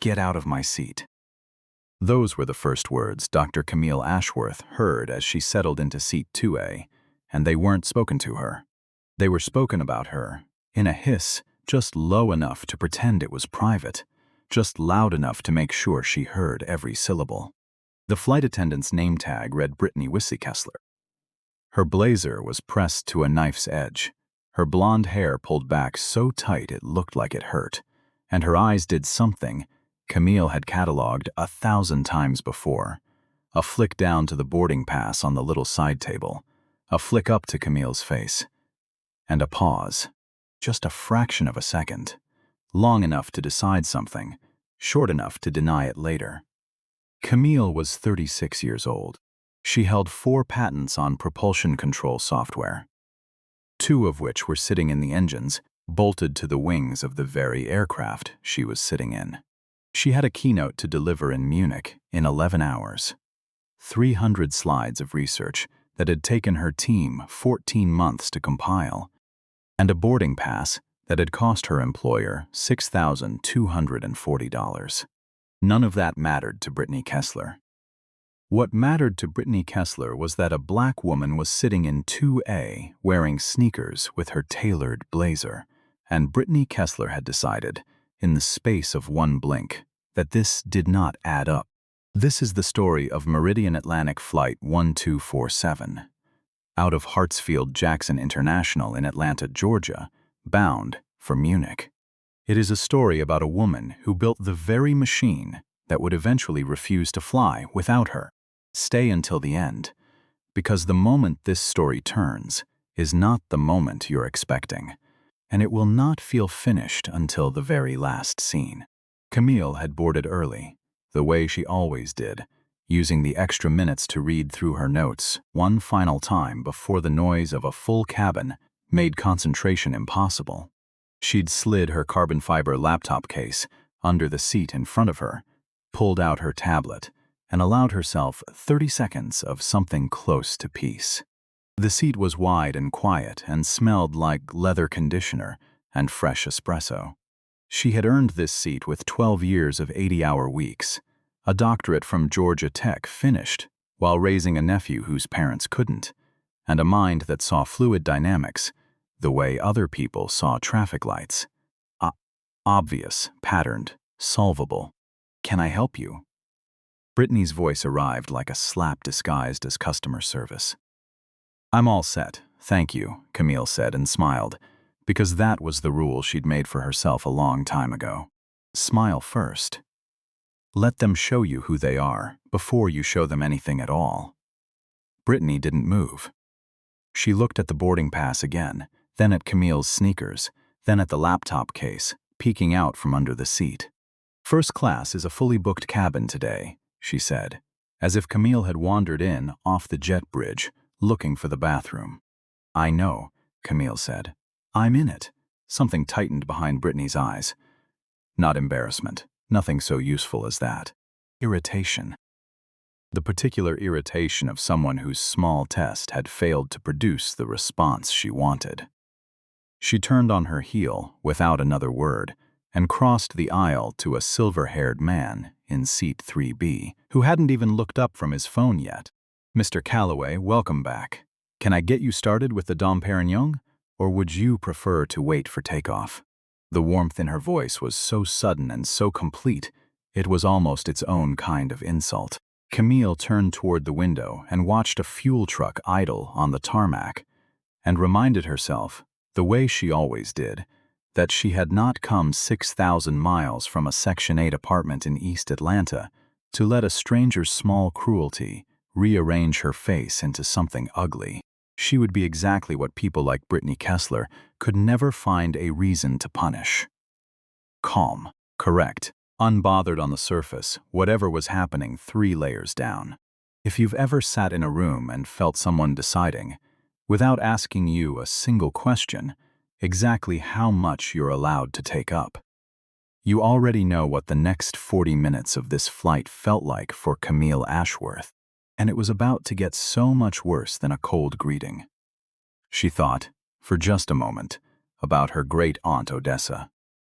Get out of my seat." Those were the first words Dr. Camille Ashworth heard as she settled into seat 2A, and they weren't spoken to her. They were spoken about her, in a hiss, just low enough to pretend it was private, just loud enough to make sure she heard every syllable. The flight attendant's name tag read Brittany Kessler. Her blazer was pressed to a knife's edge, her blonde hair pulled back so tight it looked like it hurt, and her eyes did something Camille had catalogued 1,000 times before. A flick down to the boarding pass on the little side table, a flick up to Camille's face, and a pause, just a fraction of a second, long enough to decide something, short enough to deny it later. Camille was 36 years old. She held 4 patents on propulsion control software, 2 of which were sitting in the engines, bolted to the wings of the very aircraft she was sitting in. She had a keynote to deliver in Munich in 11 hours. 300 slides of research that had taken her team 14 months to compile, and a boarding pass that had cost her employer $6,240. None of that mattered to Brittany Kessler. What mattered to Brittany Kessler was that a black woman was sitting in 2A wearing sneakers with her tailored blazer, and Brittany Kessler had decided, in the space of one blink, that this did not add up. This is the story of Meridian Atlantic Flight 1247, out of Hartsfield-Jackson International in Atlanta, Georgia, bound for Munich. It is a story about a woman who built the very machine that would eventually refuse to fly without her. Stay until the end, because the moment this story turns is not the moment you're expecting, and it will not feel finished until the very last scene. Camille had boarded early, the way she always did, using the extra minutes to read through her notes one final time before the noise of a full cabin made concentration impossible. She'd slid her carbon fiber laptop case under the seat in front of her, pulled out her tablet, and allowed herself 30 seconds of something close to peace. The seat was wide and quiet and smelled like leather conditioner and fresh espresso. She had earned this seat with 12 years of 80-hour weeks, a doctorate from Georgia Tech finished while raising a nephew whose parents couldn't, and a mind that saw fluid dynamics the way other people saw traffic lights. Obvious, patterned, solvable. "Can I help you?" Brittany's voice arrived like a slap disguised as customer service. "I'm all set, thank you," Camille said and smiled, because that was the rule she'd made for herself a long time ago. Smile first. Let them show you who they are before you show them anything at all. Brittany didn't move. She looked at the boarding pass again, then at Camille's sneakers, then at the laptop case, peeking out from under the seat. "First class is a fully booked cabin today," she said, as if Camille had wandered in off the jet bridge, looking for the bathroom. "I know," Camille said. "I'm in it." Something tightened behind Brittany's eyes. Not embarrassment, nothing so useful as that. Irritation. The particular irritation of someone whose small test had failed to produce the response she wanted. She turned on her heel without another word and crossed the aisle to a silver-haired man in seat 3B who hadn't even looked up from his phone yet. "Mr. Calloway, welcome back. Can I get you started with the Dom Perignon, or would you prefer to wait for takeoff?" The warmth in her voice was so sudden and so complete, it was almost its own kind of insult. Camille turned toward the window and watched a fuel truck idle on the tarmac, and reminded herself, the way she always did, that she had not come 6,000 miles from a Section 8 apartment in East Atlanta to let a stranger's small cruelty rearrange her face into something ugly. She would be exactly what people like Brittany Kessler could never find a reason to punish. Calm, correct, unbothered on the surface, whatever was happening 3 layers down. If you've ever sat in a room and felt someone deciding, without asking you a single question, exactly how much you're allowed to take up, you already know what the next 40 minutes of this flight felt like for Camille Ashworth, and it was about to get so much worse than a cold greeting. She thought, for just a moment, about her great-aunt Odessa.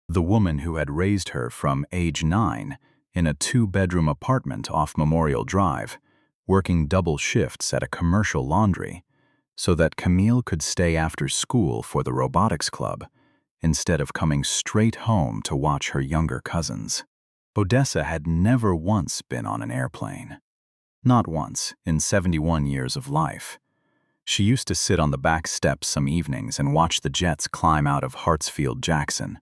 The woman who had raised her from age 9 in a 2-bedroom apartment off Memorial Drive, working double shifts at a commercial laundry, so that Camille could stay after school for the robotics club, instead of coming straight home to watch her younger cousins. Odessa had never once been on an airplane. Not once in 71 years of life. She used to sit on the back steps some evenings and watch the jets climb out of Hartsfield-Jackson.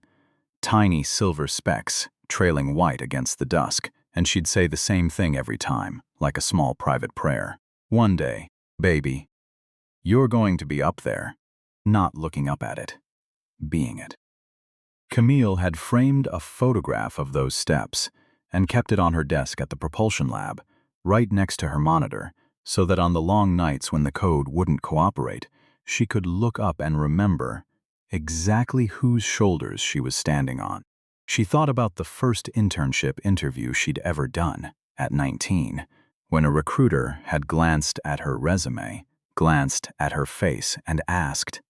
Tiny silver specks, trailing white against the dusk, and she'd say the same thing every time, like a small private prayer. One day, baby, you're going to be up there, not looking up at it, being it. Camille had framed a photograph of those steps and kept it on her desk at the propulsion lab, right next to her monitor, so that on the long nights when the code wouldn't cooperate, she could look up and remember exactly whose shoulders she was standing on. She thought about the first internship interview she'd ever done, at 19, when a recruiter had glanced at her resume, glanced at her face, and asked,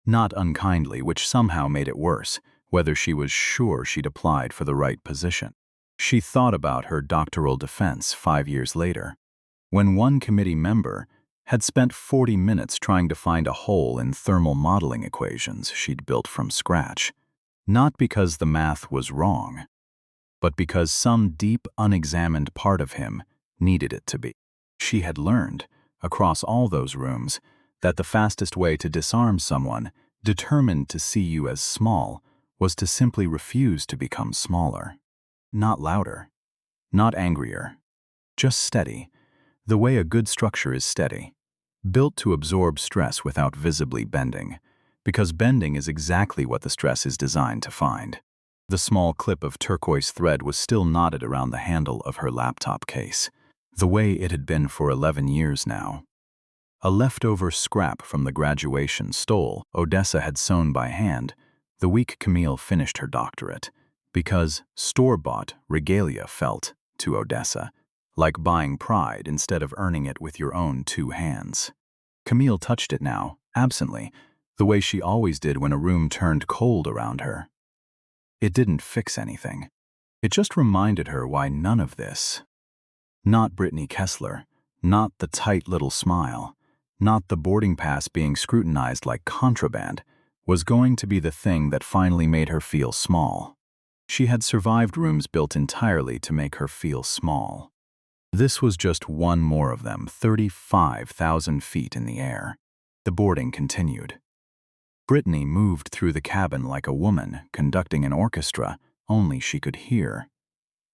not unkindly, which somehow made it worse, whether she was sure she'd applied for the right position. She thought about her doctoral defense 5 years later, when one committee member had spent 40 minutes trying to find a hole in thermal modeling equations she'd built from scratch, not because the math was wrong, but because some deep, unexamined part of him needed it to be. She had learned, across all those rooms, that the fastest way to disarm someone determined to see you as small was to simply refuse to become smaller. Not louder, not angrier, just steady, the way a good structure is steady, built to absorb stress without visibly bending, because bending is exactly what the stress is designed to find. The small clip of turquoise thread was still knotted around the handle of her laptop case, the way it had been for 11 years now. A leftover scrap from the graduation stole Odessa had sewn by hand the week Camille finished her doctorate, because store-bought regalia felt, to Odessa, like buying pride instead of earning it with your own 2 hands. Camille touched it now, absently, the way she always did when a room turned cold around her. It didn't fix anything. It just reminded her why none of this, not Brittany Kessler, not the tight little smile, not the boarding pass being scrutinized like contraband, was going to be the thing that finally made her feel small. She had survived rooms built entirely to make her feel small. This was just one more of them, 35,000 feet in the air. The boarding continued. Brittany moved through the cabin like a woman conducting an orchestra, only she could hear.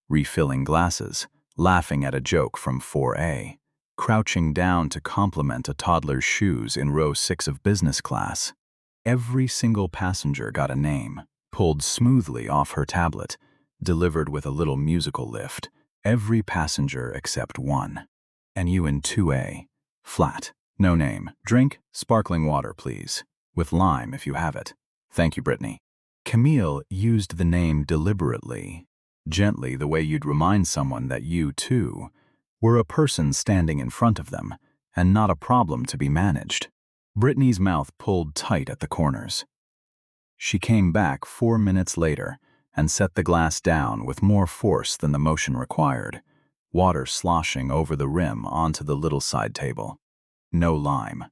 Refilling glasses, laughing at a joke from 4A, crouching down to compliment a toddler's shoes in row 6 of business class. Every single passenger got a name, pulled smoothly off her tablet, delivered with a little musical lift. Every passenger except one. And you in 2A. Flat. No name. Drink, sparkling water, please. With lime if you have it. Thank you, Brittany. Camille used the name deliberately, gently, the way you'd remind someone that you, too, were a person standing in front of them, and not a problem to be managed. Brittany's mouth pulled tight at the corners. She came back 4 minutes later and set the glass down with more force than the motion required, water sloshing over the rim onto the little side table. No lime.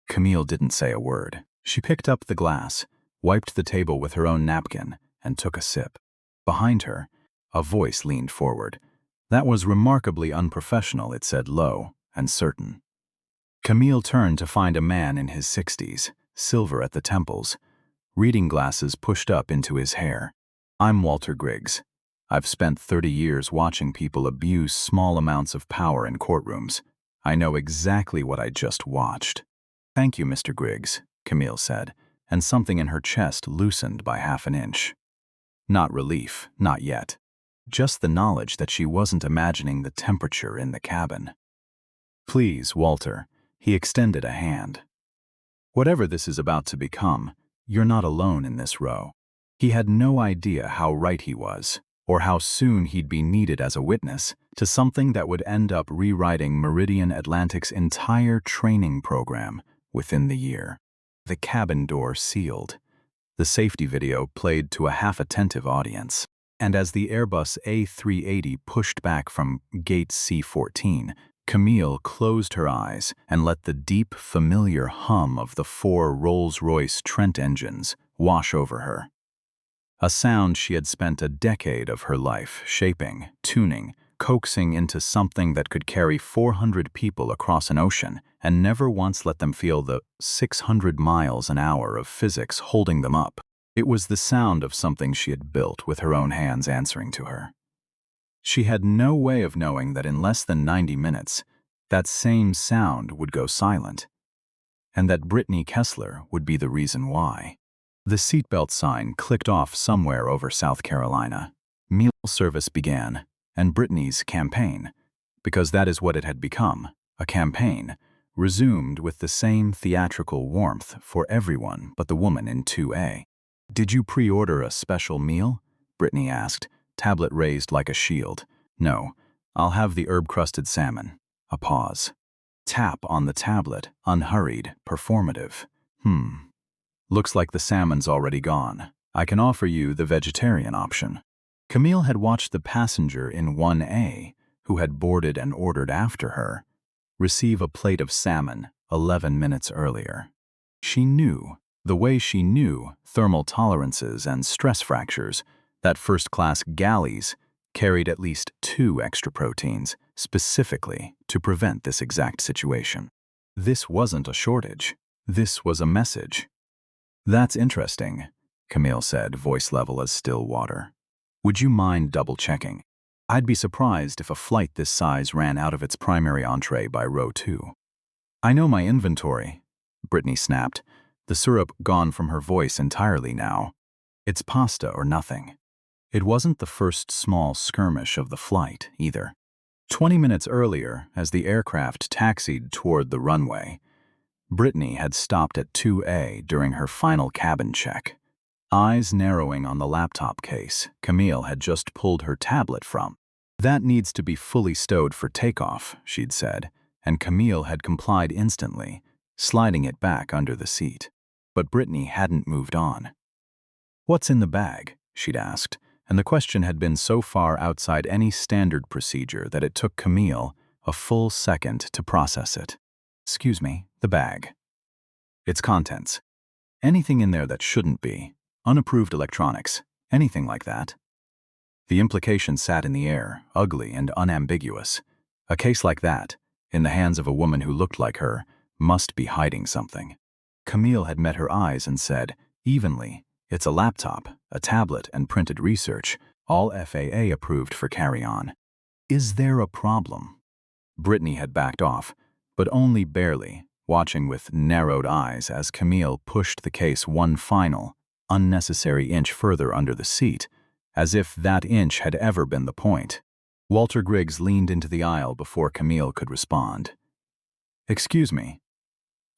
Camille didn't say a word. She picked up the glass, wiped the table with her own napkin, and took a sip. Behind her, a voice leaned forward. That was remarkably unprofessional, it said, low and certain. Camille turned to find a man in his 60s, silver at the temples, reading glasses pushed up into his hair. I'm Walter Griggs. I've spent 30 years watching people abuse small amounts of power in courtrooms. I know exactly what I just watched. Thank you, Mr. Griggs, Camille said, and something in her chest loosened by half an inch. Not relief, not yet. Just the knowledge that she wasn't imagining the temperature in the cabin. Please, Walter. He extended a hand. Whatever this is about to become, you're not alone in this row. He had no idea how right he was, or how soon he'd be needed as a witness to something that would end up rewriting Meridian Atlantic's entire training program within the year. The cabin door sealed. The safety video played to a half-attentive audience. And as the Airbus A380 pushed back from gate C14, Camille closed her eyes and let the deep, familiar hum of the 4 Rolls-Royce Trent engines wash over her. A sound she had spent a decade of her life shaping, tuning, coaxing into something that could carry 400 people across an ocean and never once let them feel the 600 miles an hour of physics holding them up. It was the sound of something she had built with her own hands answering to her. She had no way of knowing that in less than 90 minutes, that same sound would go silent, and that Brittany Kessler would be the reason why. The seatbelt sign clicked off somewhere over South Carolina. Meal service began, and Brittany's campaign, because that is what it had become, a campaign, resumed with the same theatrical warmth for everyone but the woman in 2A. "Did you pre-order a special meal?" Brittany asked, tablet raised like a shield. "No, I'll have the herb-crusted salmon." A pause. Tap on the tablet, unhurried, performative. Looks like the salmon's already gone. I can offer you the vegetarian option." Camille had watched the passenger in 1A, who had boarded and ordered after her, receive a plate of salmon 11 minutes earlier. She knew, the way she knew thermal tolerances and stress fractures, that first-class galleys carried at least 2 extra proteins specifically to prevent this exact situation. This wasn't a shortage. This was a message. "That's interesting," Camille said, voice level as still water. "Would you mind double-checking? I'd be surprised if a flight this size ran out of its primary entree by row 2. "I know my inventory," Brittany snapped, the syrup gone from her voice entirely now. "It's pasta or nothing." It wasn't the first small skirmish of the flight, either. 20 minutes earlier, as the aircraft taxied toward the runway, Brittany had stopped at 2A during her final cabin check. Eyes narrowing on the laptop case Camille had just pulled her tablet from. "That needs to be fully stowed for takeoff," she'd said, and Camille had complied instantly, sliding it back under the seat. But Brittany hadn't moved on. "What's in the bag?" she'd asked, and the question had been so far outside any standard procedure that it took Camille a full second to process it. "Excuse me, the bag." "Its contents. Anything in there that shouldn't be. Unapproved electronics. Anything like that." The implication sat in the air, ugly and unambiguous. A case like that, in the hands of a woman who looked like her, must be hiding something. Camille had met her eyes and said, evenly, "It's a laptop, a tablet, and printed research, all FAA approved for carry-on. Is there a problem?" Brittany had backed off, but only barely, watching with narrowed eyes as Camille pushed the case one final, unnecessary inch further under the seat, as if that inch had ever been the point. Walter Griggs leaned into the aisle before Camille could respond. "Excuse me.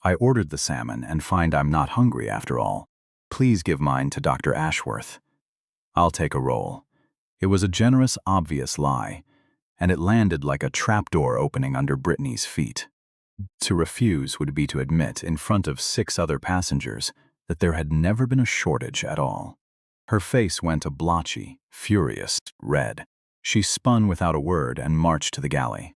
I ordered the salmon and find I'm not hungry after all. Please give mine to Dr. Ashworth. I'll take a roll." It was a generous, obvious lie, and it landed like a trapdoor opening under Brittany's feet. To refuse would be to admit, in front of 6 other passengers, that there had never been a shortage at all. Her face went a blotchy, furious red. She spun without a word and marched to the galley.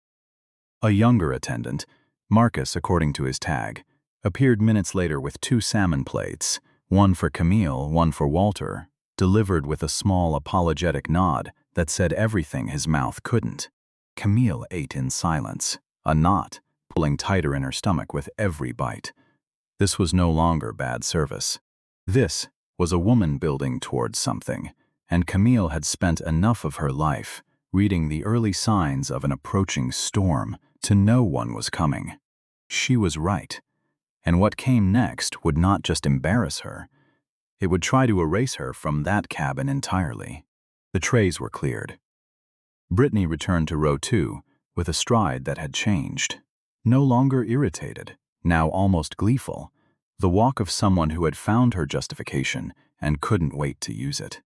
A younger attendant, Marcus according to his tag, appeared minutes later with 2 salmon plates, one for Camille, one for Walter, delivered with a small apologetic nod that said everything his mouth couldn't. Camille ate in silence, a knot pulling tighter in her stomach with every bite. This was no longer bad service. This was a woman building towards something, and Camille had spent enough of her life reading the early signs of an approaching storm to know one was coming. She was right, and what came next would not just embarrass her, it would try to erase her from that cabin entirely. The trays were cleared. Brittany returned to row 2 with a stride that had changed. No longer irritated, now almost gleeful, the walk of someone who had found her justification and couldn't wait to use it.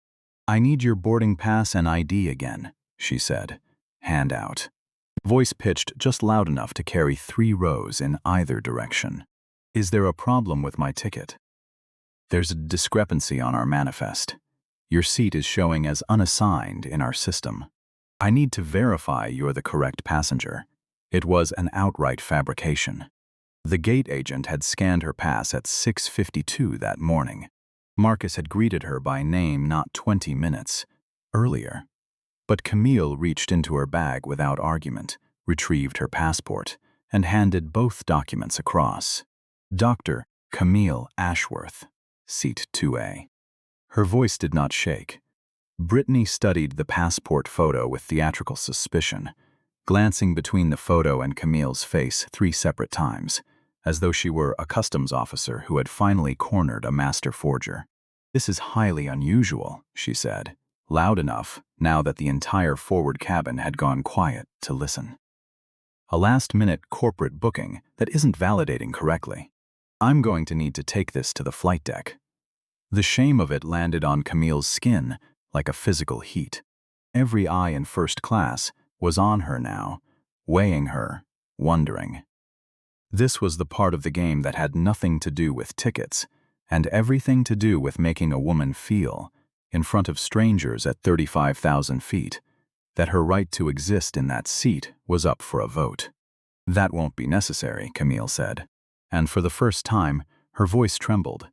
"I need your boarding pass and ID again," she said, hand out. Voice pitched just loud enough to carry 3 rows in either direction. "Is there a problem with my ticket?" There's a discrepancy on our manifest. Your seat is showing as unassigned in our system. I need to verify you're the correct passenger. It was an outright fabrication. The gate agent had scanned her pass at 6:52 that morning. Marcus had greeted her by name not 20 minutes earlier. But Camille reached into her bag without argument, retrieved her passport, and handed both documents across. Dr. Camille Ashworth, seat 2A. Her voice did not shake. Brittany studied the passport photo with theatrical suspicion, glancing between the photo and Camille's face 3 separate times, as though she were a customs officer who had finally cornered a master forger. "This is highly unusual," she said, loud enough, now that the entire forward cabin had gone quiet, to listen. "A last-minute corporate booking that isn't validating correctly. I'm going to need to take this to the flight deck." The shame of it landed on Camille's skin like a physical heat. Every eye in first class was on her now, weighing her, wondering. This was the part of the game that had nothing to do with tickets, and everything to do with making a woman feel, in front of strangers at 35,000 feet, that her right to exist in that seat was up for a vote. "That won't be necessary," Camille said, and for the first time, her voice trembled,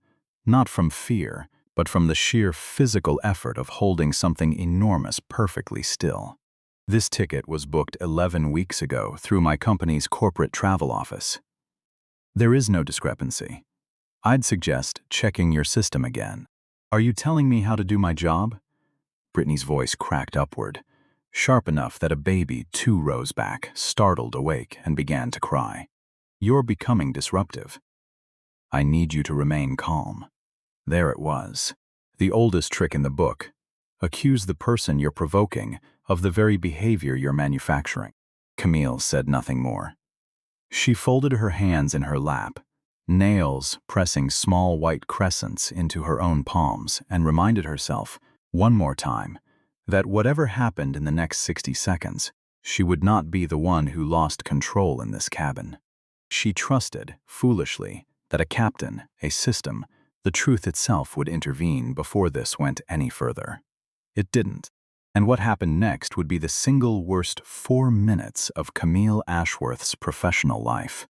not from fear, but from the sheer physical effort of holding something enormous perfectly still. "This ticket was booked 11 weeks ago through my company's corporate travel office. There is no discrepancy. I'd suggest checking your system again." "Are you telling me how to do my job?" Brittany's voice cracked upward, sharp enough that a baby 2 rows back startled awake and began to cry. "You're becoming disruptive. I need you to remain calm." There it was, the oldest trick in the book. Accuse the person you're provoking of the very behavior you're manufacturing. Camille said nothing more. She folded her hands in her lap, nails pressing small white crescents into her own palms, and reminded herself, one more time, that whatever happened in the next 60 seconds, she would not be the one who lost control in this cabin. She trusted, foolishly, that a captain, a system, the truth itself would intervene before this went any further. It didn't. And what happened next would be the single worst 4 minutes of Camille Ashworth's professional life.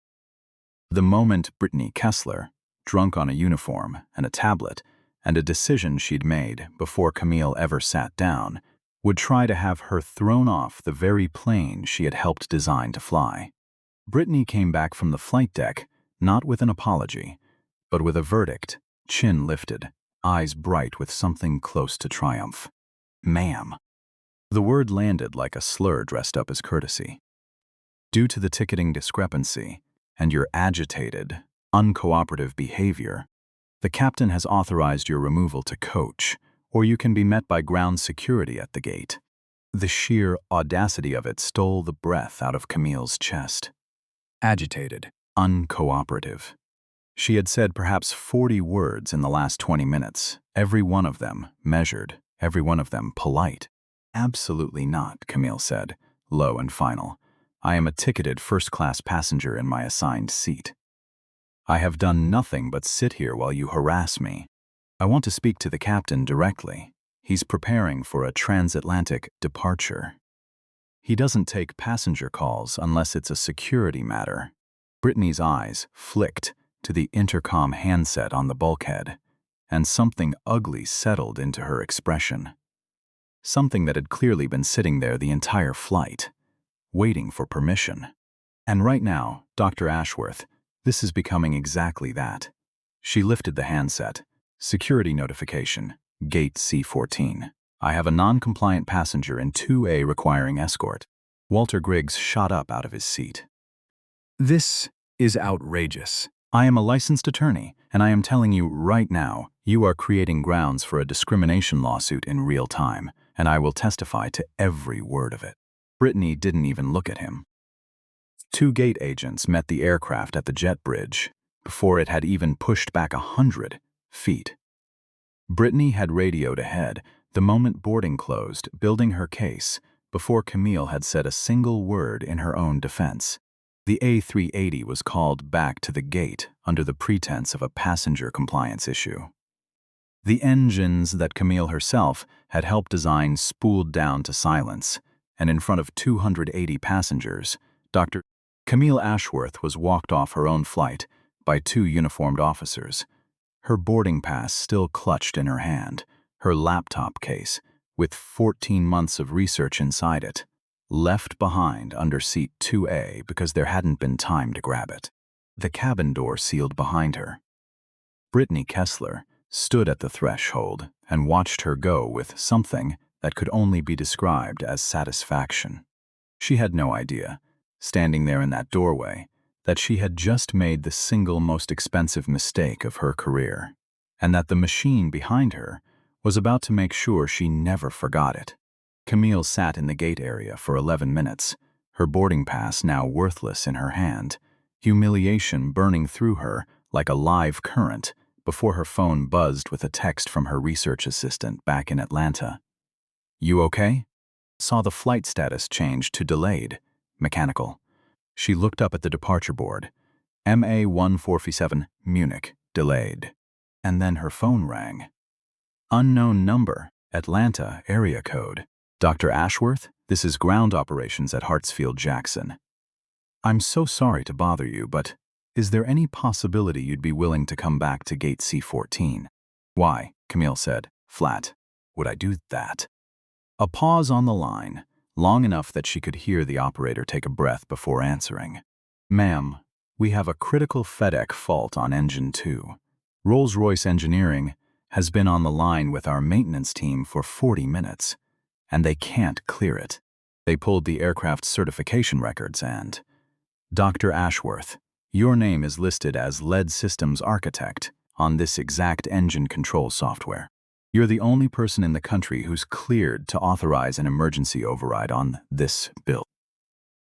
The moment Brittany Kessler, drunk on a uniform and a tablet, and a decision she'd made before Camille ever sat down, would try to have her thrown off the very plane she had helped design to fly. Brittany came back from the flight deck, not with an apology, but with a verdict, chin lifted, eyes bright with something close to triumph. "Ma'am." The word landed like a slur dressed up as courtesy. "Due to the ticketing discrepancy and your agitated, uncooperative behavior, the captain has authorized your removal to coach, or you can be met by ground security at the gate." The sheer audacity of it stole the breath out of Camille's chest. Agitated, uncooperative. She had said perhaps 40 words in the last 20 minutes, every one of them measured, every one of them polite. "Absolutely not," Camille said, low and final. "I am a ticketed first-class passenger in my assigned seat. I have done nothing but sit here while you harass me. I want to speak to the captain directly. He's preparing for a transatlantic departure. He doesn't take passenger calls unless it's a security matter." Brittany's eyes flicked to the intercom handset on the bulkhead, and something ugly settled into her expression. Something that had clearly been sitting there the entire flight, waiting for permission. "And right now, Dr. Ashworth, this is becoming exactly that." She lifted the handset. "Security notification, gate C14. I have a non-compliant passenger in 2A requiring escort." Walter Griggs shot up out of his seat. "This is outrageous. I am a licensed attorney, and I am telling you right now, you are creating grounds for a discrimination lawsuit in real time, and I will testify to every word of it." Brittany didn't even look at him. 2 gate agents met the aircraft at the jet bridge before it had even pushed back 100 feet. Brittany had radioed ahead the moment boarding closed, building her case, before Camille had said a single word in her own defense. The A380 was called back to the gate under the pretense of a passenger compliance issue. The engines that Camille herself had helped design spooled down to silence, and in front of 280 passengers, Dr. Camille Ashworth was walked off her own flight by two uniformed officers, her boarding pass still clutched in her hand, her laptop case, with 14 months of research inside it, left behind under seat 2A because there hadn't been time to grab it. The cabin door sealed behind her. Brittany Kessler stood at the threshold and watched her go with something that could only be described as satisfaction. She had no idea, standing there in that doorway, that she had just made the single most expensive mistake of her career, and that the machine behind her was about to make sure she never forgot it. Camille sat in the gate area for 11 minutes, her boarding pass now worthless in her hand, humiliation burning through her like a live current before her phone buzzed with a text from her research assistant back in Atlanta. "You okay?" Saw the flight status change to delayed, mechanical. She looked up at the departure board. MA 1447, Munich, delayed. And then her phone rang. Unknown number, Atlanta, area code. Dr. Ashworth, this is ground operations at Hartsfield-Jackson. I'm so sorry to bother you, but is there any possibility you'd be willing to come back to gate C14? Why, Camille said, flat. Would I do that? A pause on the line, long enough that she could hear the operator take a breath before answering. Ma'am, we have a critical FADEC fault on engine 2. Rolls-Royce Engineering has been on the line with our maintenance team for 40 minutes, and they can't clear it. They pulled the aircraft's certification records and... Dr. Ashworth, your name is listed as lead systems architect on this exact engine control software. You're the only person in the country who's cleared to authorize an emergency override on this build.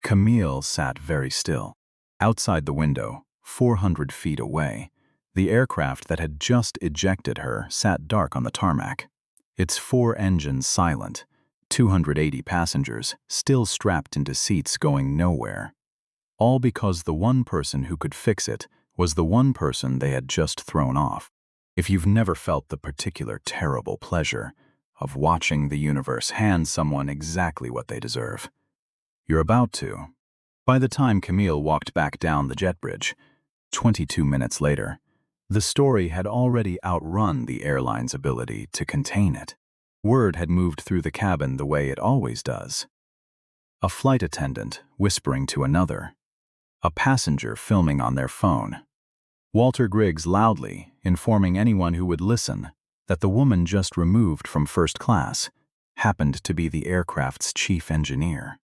Camille sat very still. Outside the window, 400 feet away, the aircraft that had just ejected her sat dark on the tarmac, its 4 engines silent, 280 passengers still strapped into seats going nowhere. All because the one person who could fix it was the one person they had just thrown off. If you've never felt the particular terrible pleasure of watching the universe hand someone exactly what they deserve, you're about to. By the time Camille walked back down the jet bridge, 22 minutes later, the story had already outrun the airline's ability to contain it. Word had moved through the cabin the way it always does. A flight attendant whispering to another. A passenger filming on their phone. Walter Griggs loudly informing anyone who would listen that the woman just removed from first class happened to be the aircraft's chief engineer.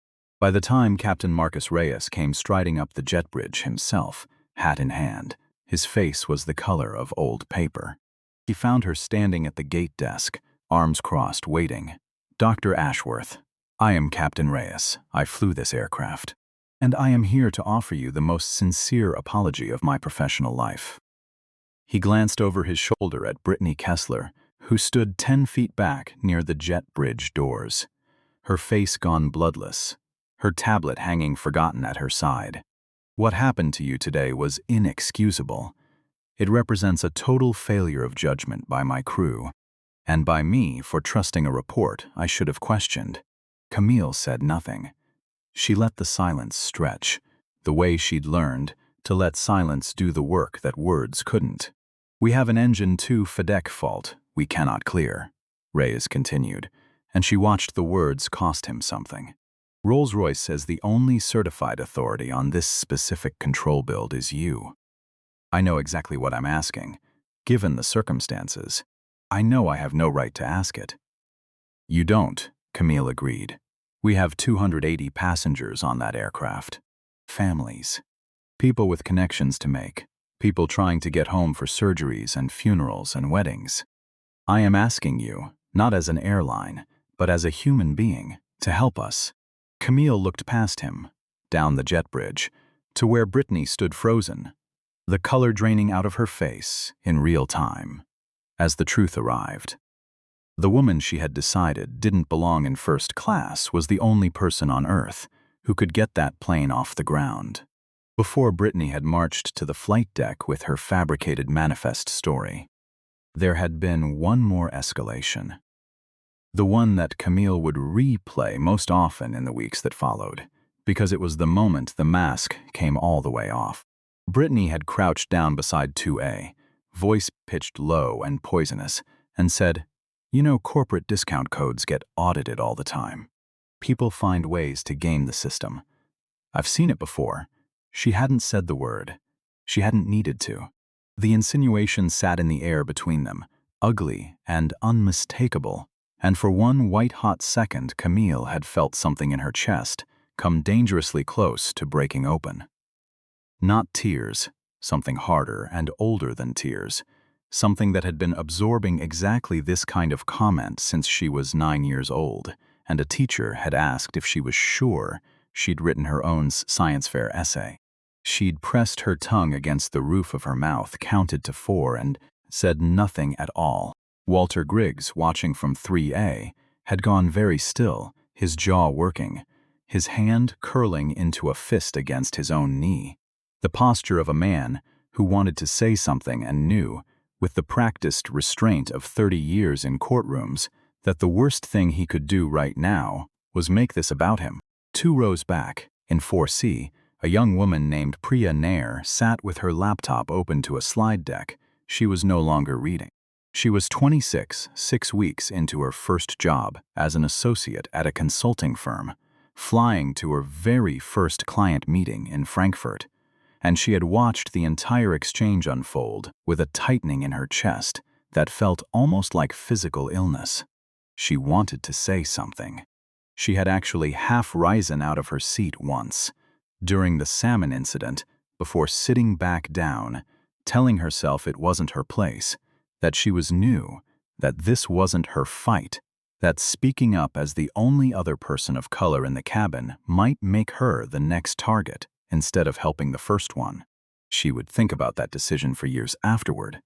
By the time Captain Marcus Reyes came striding up the jet bridge himself, hat in hand, his face was the color of old paper. He found her standing at the gate desk, arms crossed, waiting. Dr. Ashworth, I am Captain Reyes. I flew this aircraft. And I am here to offer you the most sincere apology of my professional life. He glanced over his shoulder at Brittany Kessler, who stood 10 feet back near the jet bridge doors, her face gone bloodless, her tablet hanging forgotten at her side. What happened to you today was inexcusable. It represents a total failure of judgment by my crew, and by me for trusting a report I should have questioned. Camille said nothing. She let the silence stretch, the way she'd learned to let silence do the work that words couldn't. We have an engine 2 FADEC fault we cannot clear, Reyes continued, and she watched the words cost him something. Rolls-Royce says the only certified authority on this specific control build is you. I know exactly what I'm asking. Given the circumstances, I know I have no right to ask it. You don't, Camille agreed. We have 280 passengers on that aircraft. Families. People with connections to make. People trying to get home for surgeries and funerals and weddings. I am asking you, not as an airline, but as a human being, to help us. Camille looked past him, down the jet bridge, to where Brittany stood frozen, the color draining out of her face in real time, as the truth arrived. The woman she had decided didn't belong in first class was the only person on Earth who could get that plane off the ground, before Brittany had marched to the flight deck with her fabricated manifest story. There had been one more escalation. The one that Camille would replay most often in the weeks that followed, because it was the moment the mask came all the way off. Brittany had crouched down beside 2A, voice pitched low and poisonous, and said, "You know, corporate discount codes get audited all the time. People find ways to game the system. I've seen it before." She hadn't said the word. She hadn't needed to. The insinuation sat in the air between them, ugly and unmistakable, and for one white-hot second Camille had felt something in her chest come dangerously close to breaking open. Not tears, something harder and older than tears, something that had been absorbing exactly this kind of comment since she was 9 years old, and a teacher had asked if she was sure she'd written her own science fair essay. She'd pressed her tongue against the roof of her mouth, counted to 4, and said nothing at all. Walter Griggs, watching from 3A, had gone very still, his jaw working, his hand curling into a fist against his own knee. The posture of a man who wanted to say something and knew, with the practiced restraint of 30 years in courtrooms, that the worst thing he could do right now was make this about him. 2 rows back, in 4C, a young woman named Priya Nair sat with her laptop open to a slide deck she was no longer reading. She was 26, 6 weeks into her first job as an associate at a consulting firm, flying to her very first client meeting in Frankfurt, and she had watched the entire exchange unfold with a tightening in her chest that felt almost like physical illness. She wanted to say something. She had actually half risen out of her seat once, during the salmon incident, before sitting back down, telling herself it wasn't her place, that she was new, that this wasn't her fight, that speaking up as the only other person of color in the cabin might make her the next target instead of helping the first one. She would think about that decision for years afterward,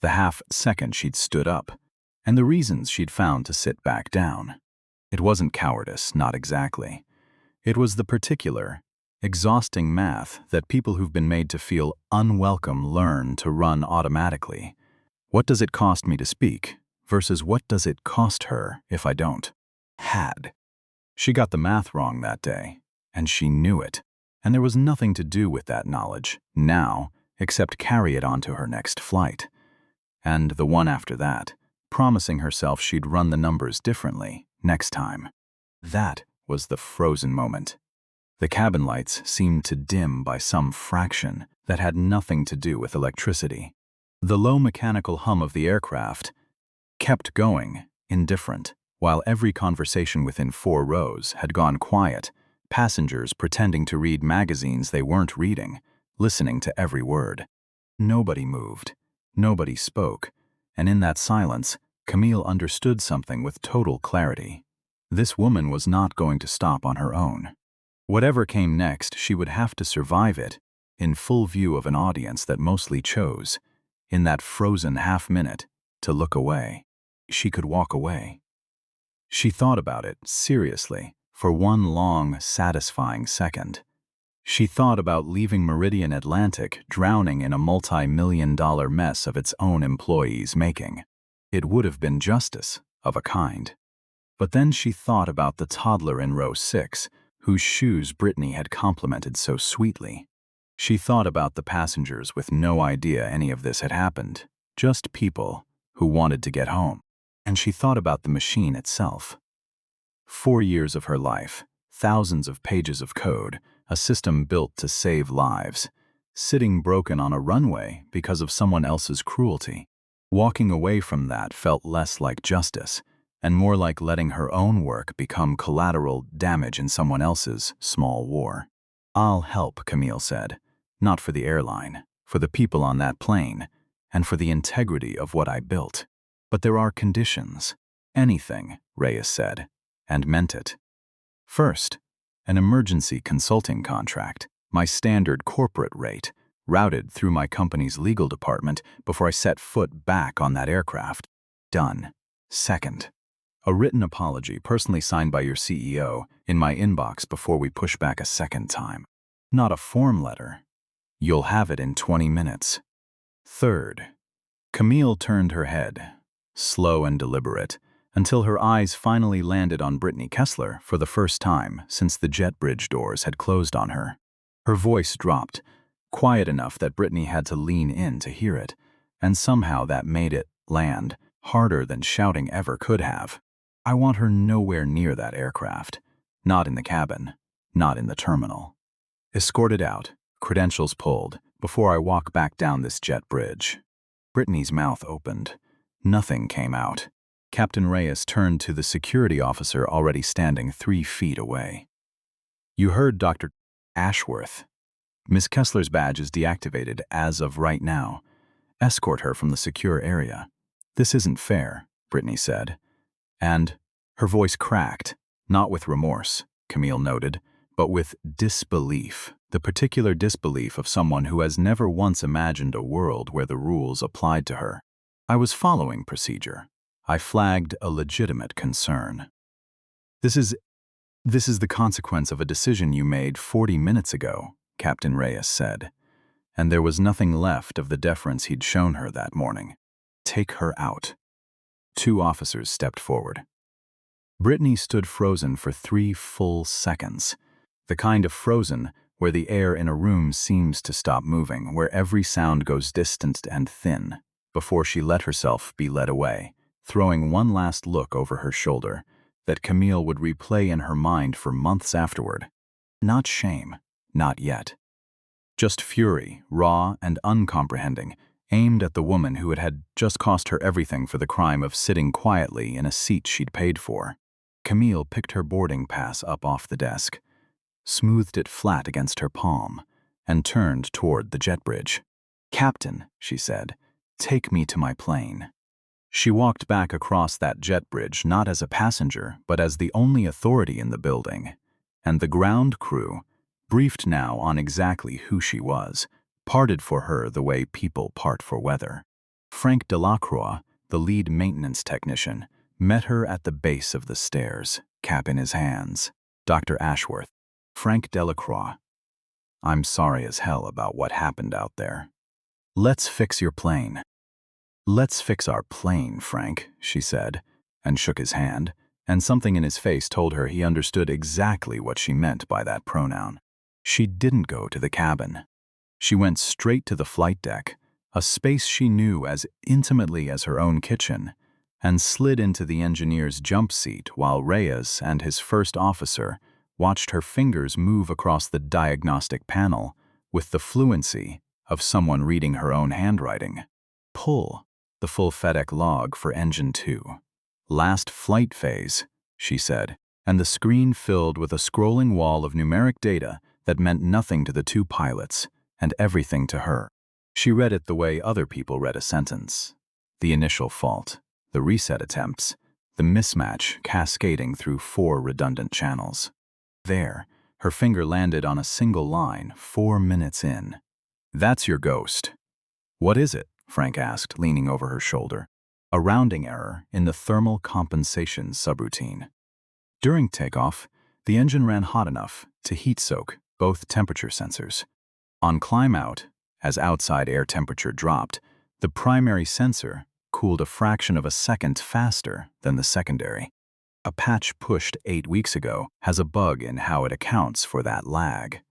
the half-second she'd stood up, and the reasons she'd found to sit back down. It wasn't cowardice, not exactly. It was the particular, exhausting math that people who've been made to feel unwelcome learn to run automatically. What does it cost me to speak versus what does it cost her if I don't? She got the math wrong that day, and she knew it, and there was nothing to do with that knowledge now except carry it onto her next flight. And the one after that, promising herself she'd run the numbers differently next time. That was the frozen moment. The cabin lights seemed to dim by some fraction that had nothing to do with electricity. The low mechanical hum of the aircraft kept going, indifferent, while every conversation within 4 rows had gone quiet, passengers pretending to read magazines they weren't reading, listening to every word. Nobody moved, nobody spoke, and in that silence, Camille understood something with total clarity. This woman was not going to stop on her own. Whatever came next, she would have to survive it, in full view of an audience that mostly chose, in that frozen half-minute, to look away. She could walk away. She thought about it, seriously, for one long, satisfying second. She thought about leaving Meridian Atlantic drowning in a multi-million-dollar mess of its own employees' making. It would have been justice, of a kind. But then she thought about the toddler in row 6, whose shoes Brittany had complimented so sweetly. She thought about the passengers with no idea any of this had happened, just people who wanted to get home. And she thought about the machine itself. 4 years of her life, thousands of pages of code, a system built to save lives, sitting broken on a runway because of someone else's cruelty. Walking away from that felt less like justice, and more like letting her own work become collateral damage in someone else's small war. "I'll help," Camille said, "not for the airline, for the people on that plane, and for the integrity of what I built. But there are conditions." "Anything," Reyes said, and meant it. "First, an emergency consulting contract, my standard corporate rate, routed through my company's legal department before I set foot back on that aircraft. Done. Second, a written apology personally signed by your CEO in my inbox before we push back a second time. Not a form letter. You'll have it in 20 minutes. Third, Camille turned her head, slow and deliberate, until her eyes finally landed on Brittany Kessler for the first time since the jet bridge doors had closed on her. Her voice dropped, quiet enough that Brittany had to lean in to hear it, and somehow that made it land harder than shouting ever could have. I want her nowhere near that aircraft. Not in the cabin. Not in the terminal. Escorted out, credentials pulled, before I walk back down this jet bridge. Brittany's mouth opened. Nothing came out. Captain Reyes turned to the security officer already standing 3 feet away. You heard Dr. Ashworth. Miss Kessler's badge is deactivated as of right now. Escort her from the secure area. This isn't fair, Brittany said. And her voice cracked, not with remorse, Camille noted, but with disbelief, the particular disbelief of someone who has never once imagined a world where the rules applied to her. I was following procedure. I flagged a legitimate concern. This is the consequence of a decision you made 40 minutes ago, Captain Reyes said, and there was nothing left of the deference he'd shown her that morning. Take her out. 2 officers stepped forward. Brittany stood frozen for 3 full seconds, the kind of frozen where the air in a room seems to stop moving, where every sound goes distant and thin, before she let herself be led away, throwing one last look over her shoulder that Camille would replay in her mind for months afterward. Not shame, not yet. Just fury, raw and uncomprehending, aimed at the woman who had just cost her everything for the crime of sitting quietly in a seat she'd paid for. Camille picked her boarding pass up off the desk, smoothed it flat against her palm, and turned toward the jet bridge. Captain, she said, take me to my plane. She walked back across that jet bridge not as a passenger, but as the only authority in the building, and the ground crew, briefed now on exactly who she was, parted for her the way people part for weather. Frank Delacroix, the lead maintenance technician, met her at the base of the stairs, cap in his hands. Dr. Ashworth. Frank Delacroix. I'm sorry as hell about what happened out there. Let's fix your plane. Let's fix our plane, Frank, she said, and shook his hand, and something in his face told her he understood exactly what she meant by that pronoun. She didn't go to the cabin. She went straight to the flight deck, a space she knew as intimately as her own kitchen, and slid into the engineer's jump seat while Reyes and his first officer watched her fingers move across the diagnostic panel with the fluency of someone reading her own handwriting. Pull the full FADEC log for Engine 2. Last flight phase, she said, and the screen filled with a scrolling wall of numeric data that meant nothing to the 2 pilots and everything to her. She read it the way other people read a sentence. The initial fault, the reset attempts, the mismatch cascading through 4 redundant channels. There, her finger landed on a single line 4 minutes in. That's your ghost. What is it? Frank asked, leaning over her shoulder. A rounding error in the thermal compensation subroutine. During takeoff, the engine ran hot enough to heat soak both temperature sensors. On climb out, as outside air temperature dropped, the primary sensor cooled a fraction of a second faster than the secondary. A patch pushed 8 weeks ago has a bug in how it accounts for that lag.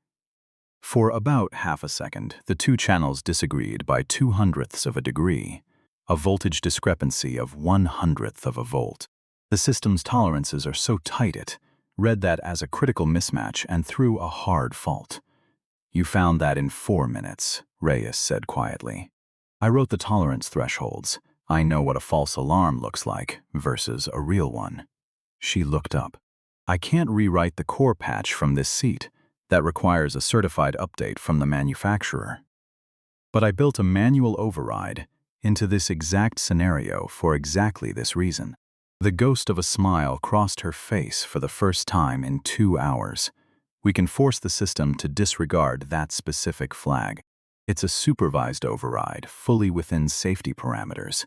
For about half a second, the 2 channels disagreed by 0.02 of a degree, a voltage discrepancy of 1/100th of a volt. The system's tolerances are so tight it read that as a critical mismatch and threw a hard fault. You found that in 4 minutes, Reyes said quietly. I wrote the tolerance thresholds. I know what a false alarm looks like versus a real one. She looked up. I can't rewrite the core patch from this seat. That requires a certified update from the manufacturer. But I built a manual override into this exact scenario for exactly this reason. The ghost of a smile crossed her face for the first time in 2 hours. We can force the system to disregard that specific flag. It's a supervised override, fully within safety parameters.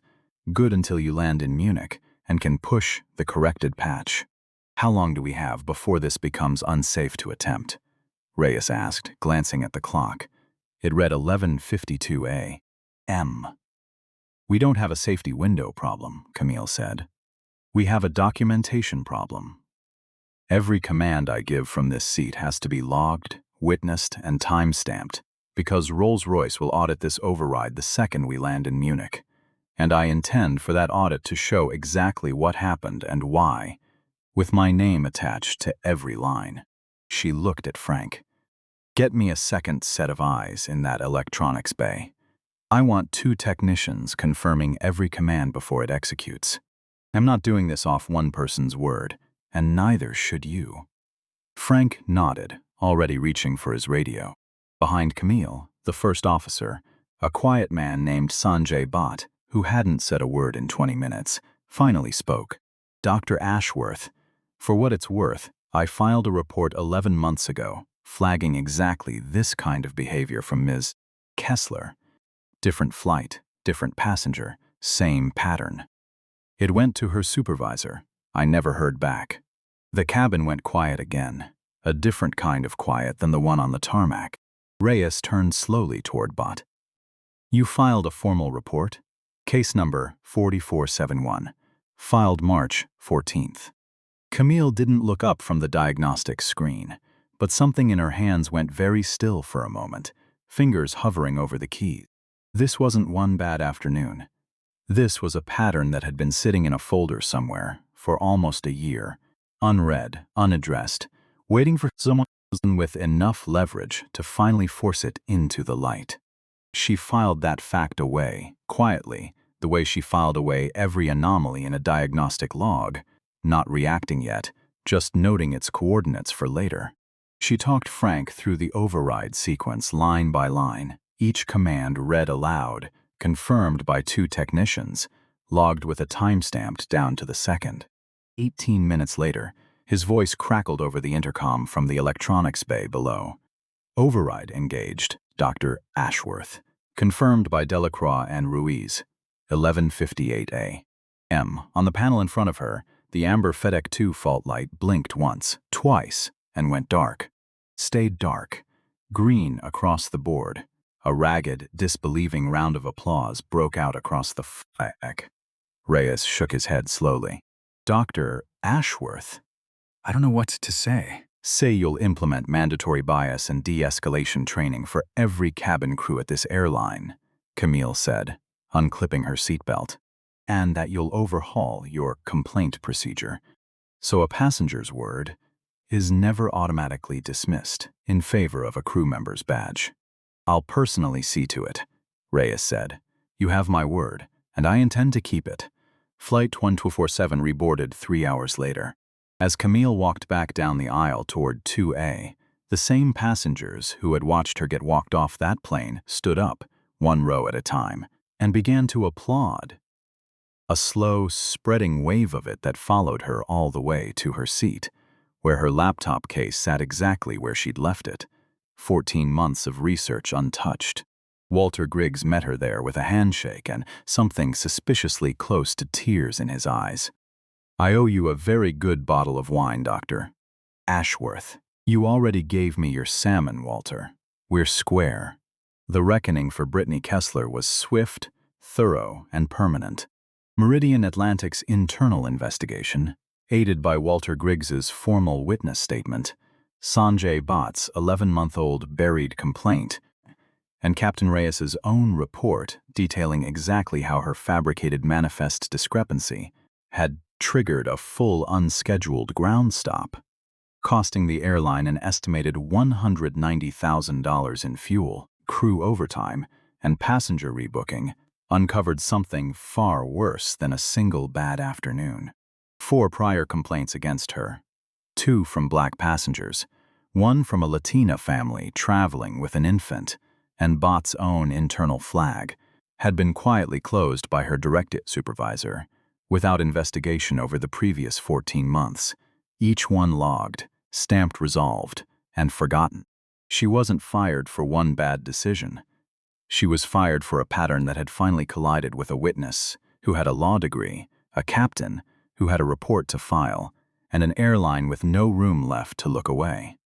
Good until you land in Munich and can push the corrected patch. How long do we have before this becomes unsafe to attempt? Reyes asked, glancing at the clock. It read 11:52 a.m. "We don't have a safety window problem," Camille said. "We have a documentation problem. Every command I give from this seat has to be logged, witnessed, and time-stamped, because Rolls-Royce will audit this override the second we land in Munich. And I intend for that audit to show exactly what happened and why, with my name attached to every line." She looked at Frank. "Get me a second set of eyes in that electronics bay. I want 2 technicians confirming every command before it executes. I'm not doing this off one person's word, and neither should you." Frank nodded, already reaching for his radio. Behind Camille, the first officer, a quiet man named Sanjay Bhatt, who hadn't said a word in 20 minutes, finally spoke. "Dr. Ashworth, for what it's worth, I filed a report 11 months ago, flagging exactly this kind of behavior from Ms. Kessler. Different flight, different passenger, same pattern. It went to her supervisor. I never heard back." The cabin went quiet again, a different kind of quiet than the one on the tarmac. Reyes turned slowly toward Bhatt. "You filed a formal report? Case number 4471, filed March 14th. Camille didn't look up from the diagnostic screen, but something in her hands went very still for a moment, fingers hovering over the keys. This wasn't one bad afternoon. This was a pattern that had been sitting in a folder somewhere for almost a year, unread, unaddressed, waiting for someone with enough leverage to finally force it into the light. She filed that fact away, quietly, the way she filed away every anomaly in a diagnostic log, not reacting yet, just noting its coordinates for later. She talked Frank through the override sequence line by line, each command read aloud, confirmed by 2 technicians, logged with a timestamp down to the second. 18 minutes later, his voice crackled over the intercom from the electronics bay below. "Override engaged, Dr. Ashworth. Confirmed by Delacroix and Ruiz. 11:58 a.m. On the panel in front of her, the amber FADEC 2 fault light blinked once, twice, and went dark. Stayed dark. Green across the board. A ragged, disbelieving round of applause broke out across the FADEC. Reyes shook his head slowly. "Dr. Ashworth, I don't know what to say." "Say you'll implement mandatory bias and de-escalation training for every cabin crew at this airline," Camille said, unclipping her seatbelt, "and that you'll overhaul your complaint procedure, so a passenger's word is never automatically dismissed in favor of a crew member's badge." "I'll personally see to it," Reyes said. "You have my word, and I intend to keep it." Flight 1247 reboarded 3 hours later. As Camille walked back down the aisle toward 2A, the same passengers who had watched her get walked off that plane stood up, 1 row at a time, and began to applaud. A slow, spreading wave of it that followed her all the way to her seat, where her laptop case sat exactly where she'd left it, 14 months of research untouched. Walter Griggs met her there with a handshake and something suspiciously close to tears in his eyes. "I owe you a very good bottle of wine, Dr. Ashworth. You already gave me your salmon, Walter. We're square." The reckoning for Brittany Kessler was swift, thorough, and permanent. Meridian Atlantic's internal investigation, aided by Walter Griggs's formal witness statement, Sanjay Bhatt's 11-month-old buried complaint, and Captain Reyes's own report detailing exactly how her fabricated manifest discrepancy had triggered a full unscheduled ground stop, costing the airline an estimated $190,000 in fuel, crew overtime, and passenger rebooking, uncovered something far worse than a single bad afternoon. 4 prior complaints against her, 2 from black passengers, 1 from a Latina family traveling with an infant, and Bhatt's own internal flag, had been quietly closed by her direct supervisor, without investigation over the previous 14 months, each one logged, stamped resolved, and forgotten. She wasn't fired for one bad decision. She was fired for a pattern that had finally collided with a witness who had a law degree, a captain who had a report to file, and an airline with no room left to look away.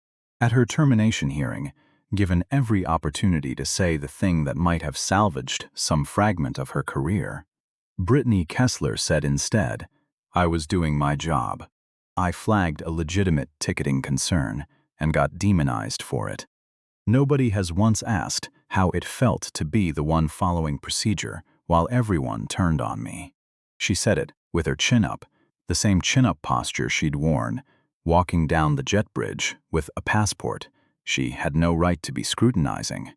At her termination hearing, given every opportunity to say the thing that might have salvaged some fragment of her career. Brittany Kessler said instead, "I was doing my job. I flagged a legitimate ticketing concern and got demonized for it. Nobody has once asked how it felt to be the one following procedure while everyone turned on me." She said it with her chin up, the same chin-up posture she'd worn, walking down the jet bridge with a passport she had no right to be scrutinizing.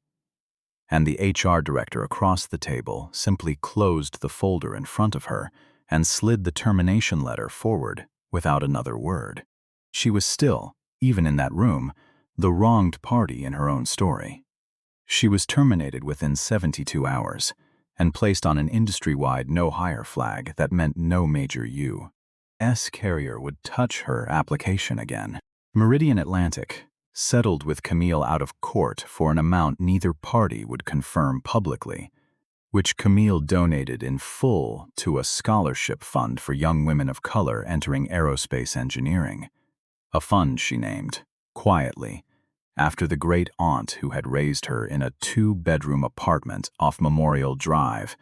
And the HR director across the table simply closed the folder in front of her and slid the termination letter forward without another word. She was still, even in that room, the wronged party in her own story. She was terminated within 72 hours and placed on an industry-wide no-hire flag that meant no major U.S. carrier would touch her application again. Meridian Atlantic settled with Camille out of court for an amount neither party would confirm publicly, which Camille donated in full to a scholarship fund for young women of color entering aerospace engineering, a fund she named, quietly, after the great aunt who had raised her in a 2-bedroom apartment off Memorial Drive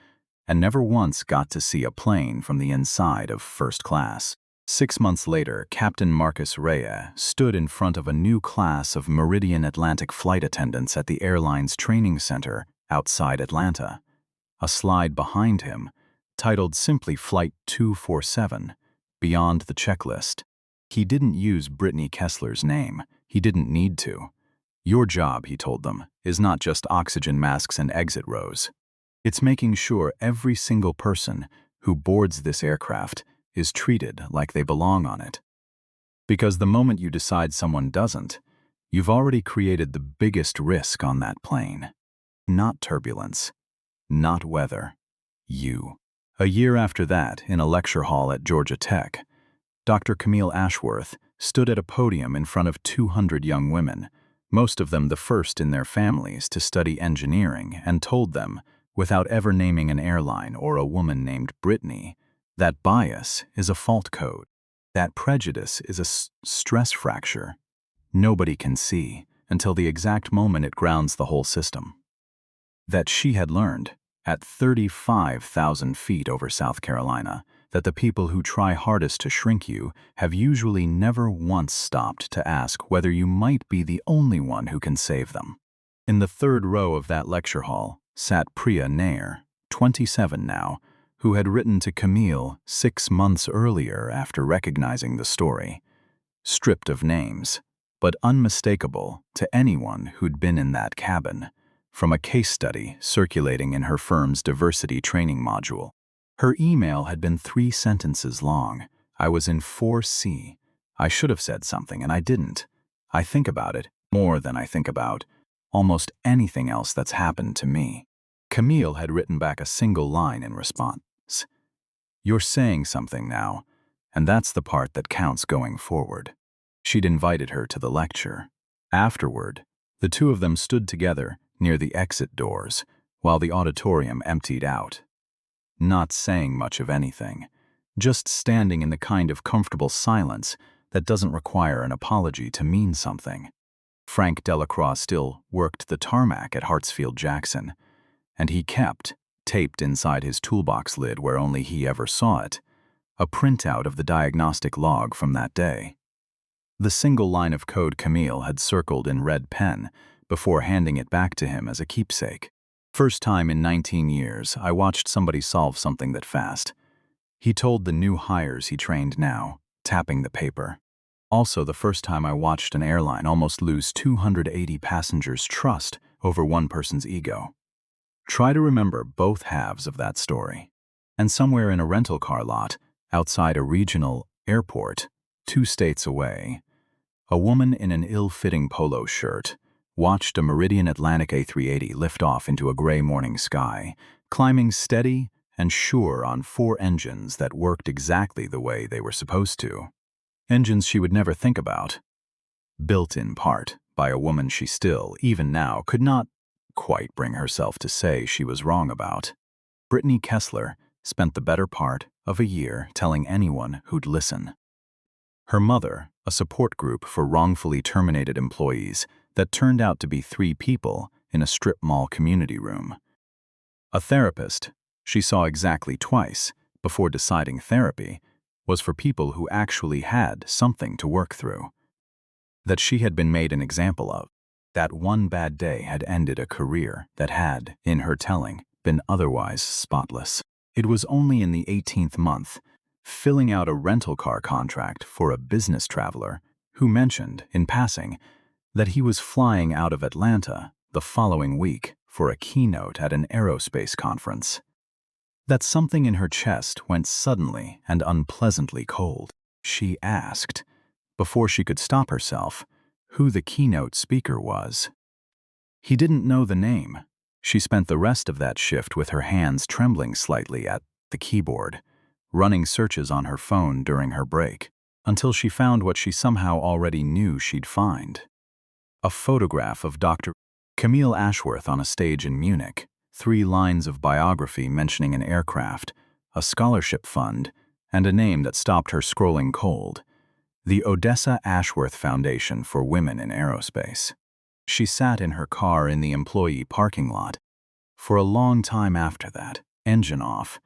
and never once got to see a plane from the inside of first class. 6 months later, Captain Marcus Rhea stood in front of a new class of Meridian Atlantic Flight attendants at the airline's training center outside Atlanta. A slide behind him, titled simply Flight 247, beyond the checklist. He didn't use Brittany Kessler's name. He didn't need to. "Your job," he told them, "is not just oxygen masks and exit rows. It's making sure every single person who boards this aircraft is treated like they belong on it. Because the moment you decide someone doesn't, you've already created the biggest risk on that plane. Not turbulence, not weather, you." A year after that, in a lecture hall at Georgia Tech, Dr. Camille Ashworth stood at a podium in front of 200 young women, most of them the first in their families to study engineering, and told them, without ever naming an airline or a woman named Brittany, that bias is a fault code, that prejudice is a stress fracture nobody can see until the exact moment it grounds the whole system. That she had learned, at 35,000 feet over South Carolina, that the people who try hardest to shrink you have usually never once stopped to ask whether you might be the only one who can save them. In the third row of that lecture hall sat Priya Nair, 27 now, who had written to Camille 6 months earlier after recognizing the story. Stripped of names, but unmistakable to anyone who'd been in that cabin, from a case study circulating in her firm's diversity training module. Her email had been 3 sentences long. "I was in 4C. I should have said something, and I didn't. I think about it more than I think about almost anything else that's happened to me." Camille had written back a single line in response. "You're saying something now, and that's the part that counts going forward." She'd invited her to the lecture. Afterward, the two of them stood together near the exit doors while the auditorium emptied out. Not saying much of anything, just standing in the kind of comfortable silence that doesn't require an apology to mean something. Frank Delacroix still worked the tarmac at Hartsfield-Jackson, and he kept, taped inside his toolbox lid where only he ever saw it, a printout of the diagnostic log from that day. The single line of code Camille had circled in red pen before handing it back to him as a keepsake. "First time in 19 years I watched somebody solve something that fast," he told the new hires he trained now, tapping the paper. "Also the first time I watched an airline almost lose 280 passengers' trust over one person's ego." Try to remember both halves of that story. And somewhere in a rental car lot, outside a regional airport, 2 states away, a woman in an ill-fitting polo shirt watched a Meridian Atlantic A380 lift off into a gray morning sky, climbing steady and sure on 4 engines that worked exactly the way they were supposed to. Engines she would never think about. Built in part by a woman she still, even now, could not quite bring herself to say she was wrong about. Brittany Kessler spent the better part of a year telling anyone who'd listen. Her mother, a support group for wrongfully terminated employees, that turned out to be 3 people in a strip mall community room. A therapist, she saw exactly twice before deciding therapy was for people who actually had something to work through. That she had been made an example of. That one bad day had ended a career that had, in her telling, been otherwise spotless. It was only in the 18th month, filling out a rental car contract for a business traveler who mentioned, in passing, that he was flying out of Atlanta the following week for a keynote at an aerospace conference, that something in her chest went suddenly and unpleasantly cold. She asked, before she could stop herself, who the keynote speaker was. He didn't know the name. She spent the rest of that shift with her hands trembling slightly at the keyboard, running searches on her phone during her break, until she found what she somehow already knew she'd find. A photograph of Dr. Camille Ashworth on a stage in Munich, 3 lines of biography mentioning an aircraft, a scholarship fund, and a name that stopped her scrolling cold: the Odessa Ashworth Foundation for Women in Aerospace. She sat in her car in the employee parking lot for a long time after that, engine off,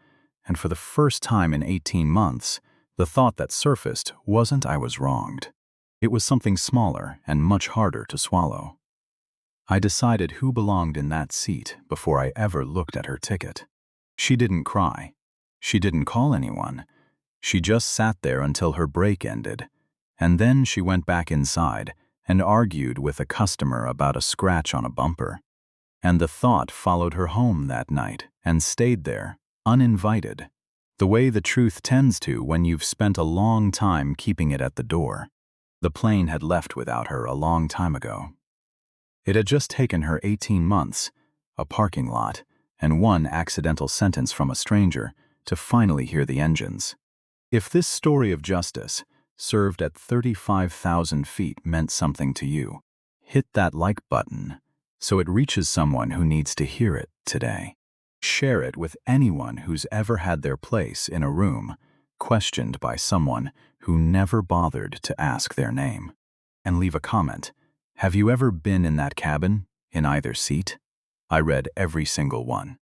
and for the first time in 18 months, the thought that surfaced wasn't I was wronged. It was something smaller and much harder to swallow. I decided who belonged in that seat before I ever looked at her ticket. She didn't cry. She didn't call anyone. She just sat there until her break ended, and then she went back inside and argued with a customer about a scratch on a bumper. And the thought followed her home that night and stayed there, uninvited, the way the truth tends to when you've spent a long time keeping it at the door. The plane had left without her a long time ago. It had just taken her 18 months, a parking lot, and one accidental sentence from a stranger to finally hear the engines. If this story of justice, served at 35,000 feet, meant something to you, hit that like button so it reaches someone who needs to hear it today. Share it with anyone who's ever had their place in a room questioned by someone who never bothered to ask their name. And leave a comment. Have you ever been in that cabin, in either seat? I read every single one.